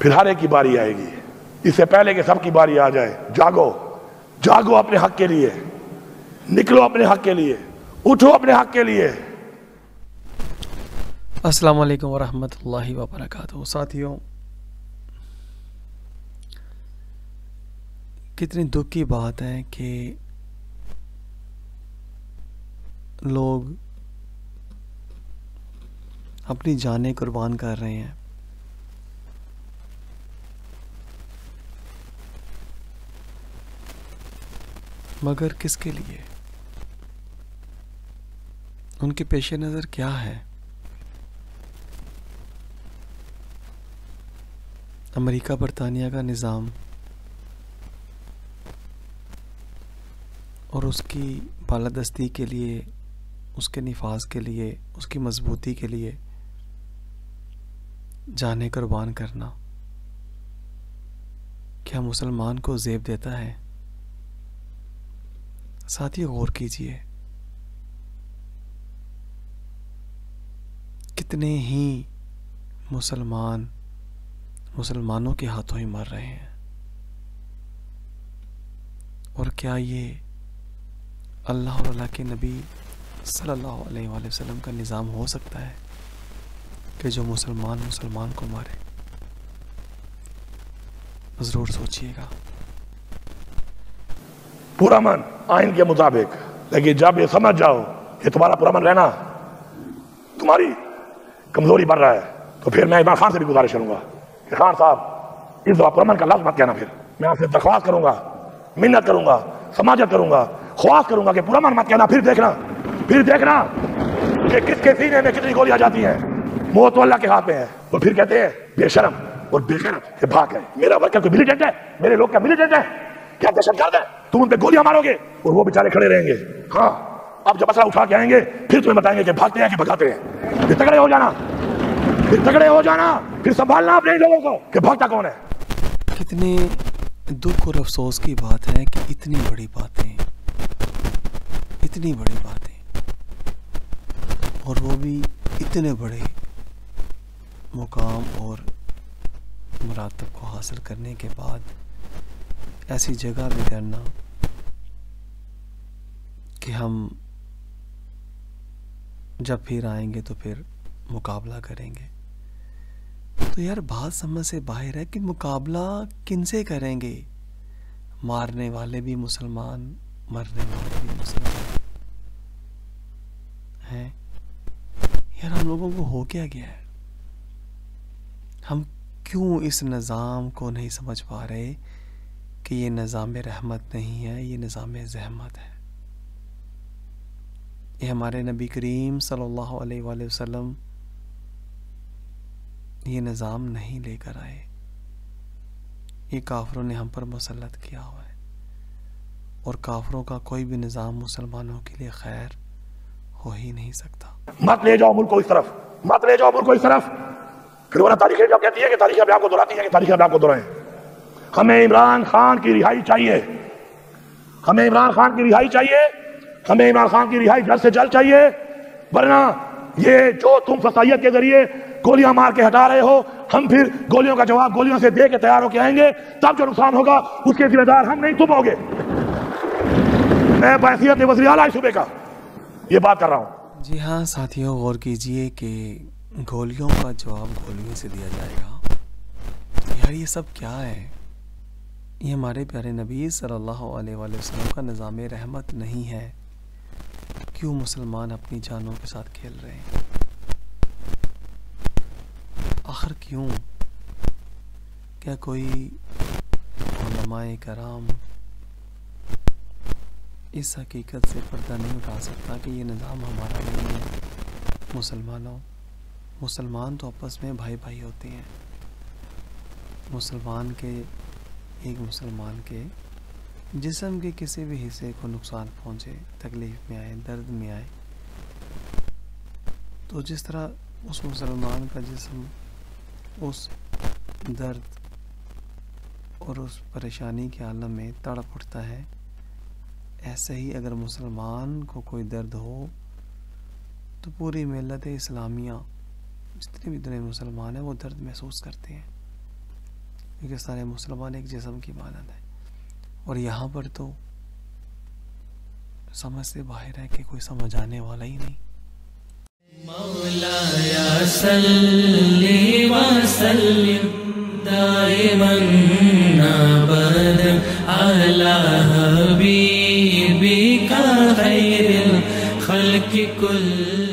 फिर हर एक की बारी आएगी। इससे पहले कि सबकी बारी आ जाए, जागो, जागो अपने हक के लिए, निकलो अपने हक के लिए, उठो अपने हक के लिए। अस्सलाम वालेकुम वरहमतुल्लाहि वबरकातुहू। साथियों, कितनी दुख की बात है कि लोग अपनी जानें कुर्बान कर रहे हैं, मगर किसके लिए? उनके पेश नज़र क्या है? अमेरिका बरतानिया का निज़ाम और उसकी बालादस्ती के लिए, उसके निफाज के लिए, उसकी मजबूती के लिए जानें कुर्बान करना क्या मुसलमान को ज़ेब देता है? साथियों, गौर कीजिए, कितने ही मुसलमानों के हाथों ही मर रहे हैं। और क्या ये अल्लाह और अल्लाह के नबी सल्लल्लाहु अलैहि वसल्लम का निज़ाम हो सकता है कि जो मुसलमान को मारे? ज़रूर सोचिएगा। पुरअमन आइन के मुताबिक, लेकिन जब ये समझ जाओ कि तुम्हारा पुरअमन रहना तुम्हारी कमजोरी बढ़ रहा है, तो फिर मैं इमरान खान से भी गुजारिश करूंगा कि खान साहब, इस दफा पुरअमन का लफ्ज मत कहना। फिर मैं आपसे दरख्वास्त करूंगा, मिन्नत करूंगा, समाजत करूंगा, ख्वास करूंगा कि पुरअमन मत कहना। फिर देखना कि किसके सीने में कितनी गोलियां जाती हैं। मौत तो अल्लाह के हाथ में है। तो फिर कहते हैं बेशरम और बेगैरत के भाग गए। मेरा वर्कर कोई मिलिटेंट है? मेरे लोग क्या मिलिटेंट है? क्या दहशतगर्द है? तुम उन पे गोलियां मारोगे और वो बेचारे खड़े रहेंगे। हाँ, अब जब असला उठा के आएंगे फिर तुम्हें बताएंगे कि भागते हैं कि भगाते हैं। फिर तगड़े हो जाना, फिर संभालना अपने लोगों को कि भागता कौन है। कितने दुख और अफसोस की बात है कि इतनी बड़ी बातें और वो भी इतने बड़े मुकाम और मरातब को हासिल करने के बाद ऐसी जगह भी करना कि हम जब फिर आएंगे तो फिर मुकाबला करेंगे। तो यार, बात समझ से बाहर है कि मुकाबला किनसे करेंगे? मारने वाले भी मुसलमान, मरने वाले भी मुसलमान हैं। यार, हम लोगों को हो क्या गया है? हम क्यों इस निज़ाम को नहीं समझ पा रहे कि ये निज़ाम रहमत नहीं है, ये निज़ाम ज़हमत है। ये हमारे नबी करीम सल्लल्लाहु अलैहि वसल्लम ये निज़ाम नहीं लेकर आए, ये काफिरों ने हम पर मुसल्लत किया हुआ है। और काफिरों का कोई भी निज़ाम मुसलमानों के लिए खैर हो ही नहीं सकता। मत ले जाओ मुल्क को इस तरफ। फिर वरना तारीखें जब कहती है कि तारीखें अपने आप को दोहराती है कि तारीखें अपने आप को दोहराएं। हमें इमरान खान की रिहाई चाहिए, हमें इमरान खान की रिहाई जल्द से जल्द चाहिए। वरना ये जो तुम फसाइयत के जरिए गोलियां मार के हटा रहे हो, हम फिर गोलियों का जवाब गोलियों से दे के तैयार होके आएंगे। तब जो नुकसान होगा उसके जिम्मेदार हम नहीं, तुम होगे। मैं बहसियत वज़ीर आला सूबे का ये बात कर रहा हूं। जी हाँ साथियों, गौर कीजिए कि गोलियों का जवाब गोलियों से दिया जाएगा। यार, ये सब क्या है? ये हमारे प्यारे नबी सल्लल्लाहु अलैहि वसल्लम का निज़ाम रहमत नहीं है। क्यों मुसलमान अपनी जानों के साथ खेल रहे हैं? आखिर क्यों? क्या कोई उलमाए कराम इस हकीकत से पर्दा नहीं उठा सकता कि ये निज़ाम हमारा नहीं है? मुसलमान तो आपस में भाई भाई होते हैं। एक मुसलमान के जिस्म के किसी भी हिस्से को नुकसान पहुंचे, तकलीफ में आए, दर्द में आए, तो जिस तरह उस मुसलमान का जिस्म उस दर्द और उस परेशानी के आलम में तड़प उठता है, ऐसे ही अगर मुसलमान को कोई दर्द हो तो पूरी मिल्लत इस्लामिया, जितने भी दुनिया मुसलमान हैं, वो दर्द महसूस करते हैं। क्योंकि सारे मुसलमान एक जिस्म की मानद है। और यहाँ पर तो समझ से बाहर है कि कोई समझ आने वाला ही नहीं। मौलाया सल्ली व सल्लिम दाइमन अबदन अला हबीबिका खैरिल खल्क़ि कुल्ल